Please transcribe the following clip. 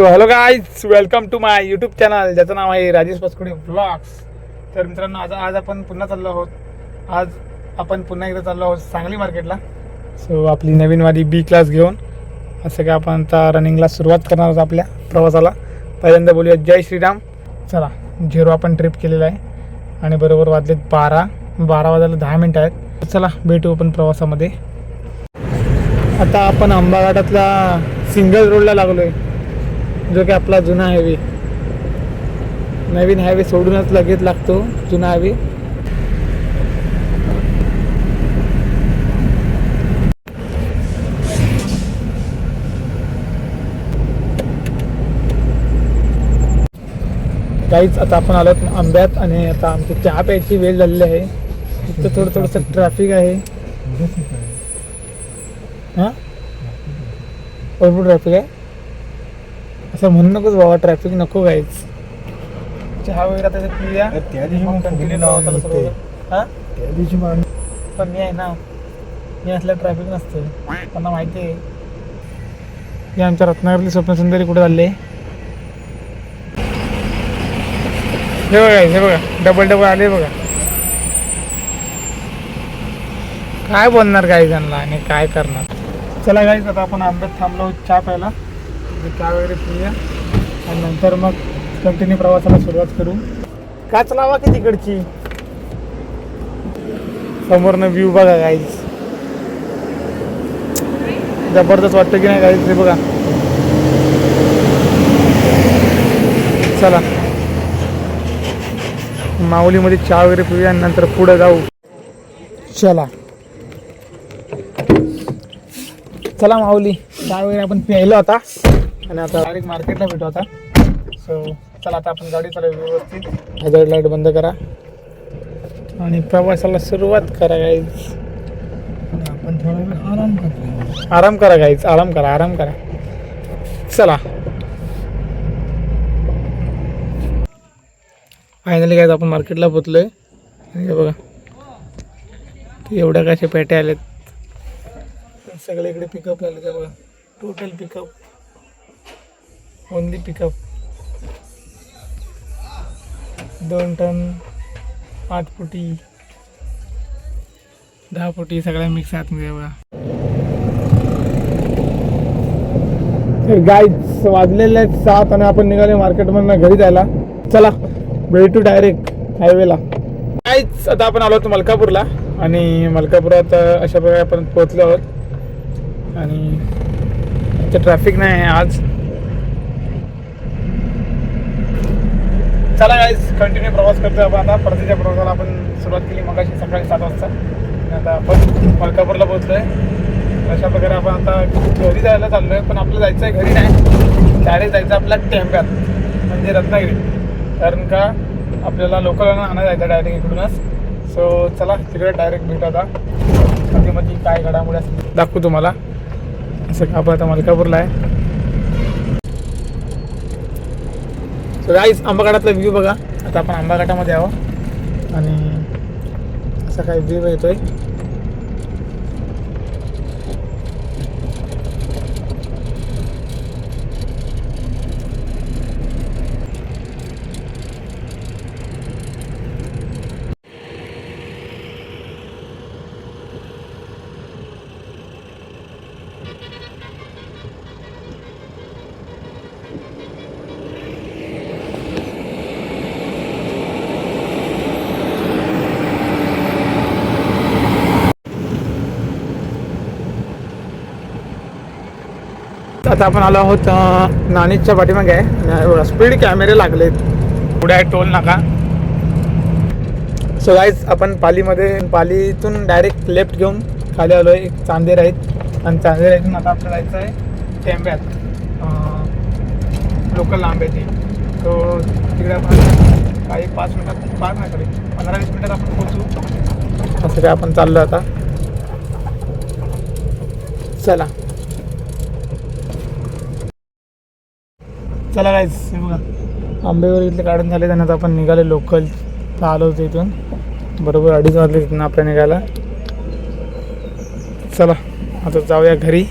So hello guys, welcome to my YouTube channel ज्याचं नाव आहे राजेश पचकुडे व्लॉग्स. तर मित्रांनो, आज आपण पुन्हा चाललो आहोत. आज आपण पुन्हा एकदा चाललो आहोत सांगली मार्केटला. सो आपली नवीनवाली बी क्लास घेऊन असं काय आपण आता रनिंगला सुरुवात करणार आहोत आपल्या प्रवासाला. पहिल्यांदा बोलूया जय श्रीराम. चला, झिरो आपण ट्रिप केलेला आहे आणि बरोबर वाजलेत 12 वाजायला 10 मिनटं आहेत. चला भेटू आपण प्रवासामध्ये. आता आपण आंबाघाटातल्या सिंगल रोडला लागलो आहे, जो की आपला जुना हायवे. नवीन हायवे सोडूनच लगेच लागतो जुना हायवे. काहीच आता आपण आलो आंब्यात आणि आता आमची चहा प्यायची वेळ झालेली आहे. इथं थोडंसं ट्रॅफिक आहे. हां, भरपूर ट्रॅफिक आहे. असं म्हणू नकोच बाबा, ट्रॅफिक नको गायच. चहा वगैरे आता पिऊया. पण मी आहे ना, मी असल्या ट्रॅफिक नसते, त्यांना माहिती आहे. हे आमच्या रत्नागिरीतली स्वप्नसुंदरी कुठे चालले हे बघा, हे बघा, डबल आले बघा. काय बोलणार गाई त्यांना आणि काय करणार. चला गाईज, आता आपण आंब्यात थांबलो चहा प्यायला. चहा वगैरे पिऊया आणि नंतर मग कंटिन्यू प्रवासाला सुरुवात करू. काच लावा की तिकडची, समोरनं व्ह्यू बघा गाईज. जबरदस्त वाटतं की नाही गाईज, ते बघा. चला माऊलीमध्ये चहा वगैरे पिऊया आणि नंतर पुढे जाऊ. चला माऊली, चहा वगैरे आपण प्यायलो आता आणि आता डायरेक्ट मार्केटला भेटू आता. सो चला, आता आपण गाडी चालू व्यवस्थित. हॅझार्ड लाईट बंद करा आणि प्रवासाला सुरुवात करा गाईज. आपण थोडा वेळ आराम करा गाईज, आराम करा. चला फायनली गाईज आपण मार्केटला पोचलोय. हे बघा, एवढ्या कशा पेट्या आल्यात सगळे इकडे. पिकअप लागले का बघा, total pickup, only pickup. 2 ton, 8 फुटी, 10 फुटी सगळ्या मिक्स आतमध्ये बघा. गाईज वाजलेले आहेत 7 आणि आपण निघाले मार्केटमधून घरी जायला. चला भेटू डायरेक्ट हायवेला. गाईज आता आपण आलो होतो मलकापूरला आणि मलकापुरात अशा प्रकारे आपण पोहोचलो आहोत आणि ट्रॅफिक नाही आहे आज. चला गाईज, कंटिन्यू प्रवास करतोय आपण. आता परतीच्या प्रवासाला आपण सुरुवात केली मगाशी सकाळी 7 वाजता आणि आता आपण मलकापूरला पोहोचलो आहे. अशा प्रकारे आपण आता घरी जायला चाललो आहे. पण आपलं जायचं आहे घरी नाही, डायरेक्ट जायचं आपल्या टेंब्यात म्हणजे रत्नागिरी. कारण का आपल्याला लोकलला आणायला जायचं डायरेक्ट इकडूनच. सो चला तिकडे डायरेक्ट भेटू. आता मध्ये काय घडामोडी असतील दाखवू तुम्हाला. असं आपण आता मलकापूरला आहे. सो गाईज, आंबाघाटातला व्ह्यू बघा. आता आपण आंबाघाटामध्ये आहोत आणि असा काही व्ह्यू येतोय. आता आपण आलो आहोत नाणीच्या पाठीमागे आहे. स्पीड कॅमेरे लागलेत. पुढे आहे टोल नाका. सो गाईज, आपण पालीतून डायरेक्ट लेफ्ट घेऊन खाली आलो आहे. एक चांदेर आहेत आणि चांदेर इथून आता आपल्याला जायचं आहे टेंब्यात, लोकल आंब्याची. तो तिकडे आपण काही 5 मिनटात, 15-20 मिनटात आपण पोहोचू. असं काय आपण चाललो आता. चला गाईज, हे बघा आंबे वगैरे इथले काढून झाले. त्यांना आता आपण निघाले लोकल आलो होतो इथून. बरोबर 2:30 वाजले तिथून आपल्या निघायला. चला आता जाऊया घरी.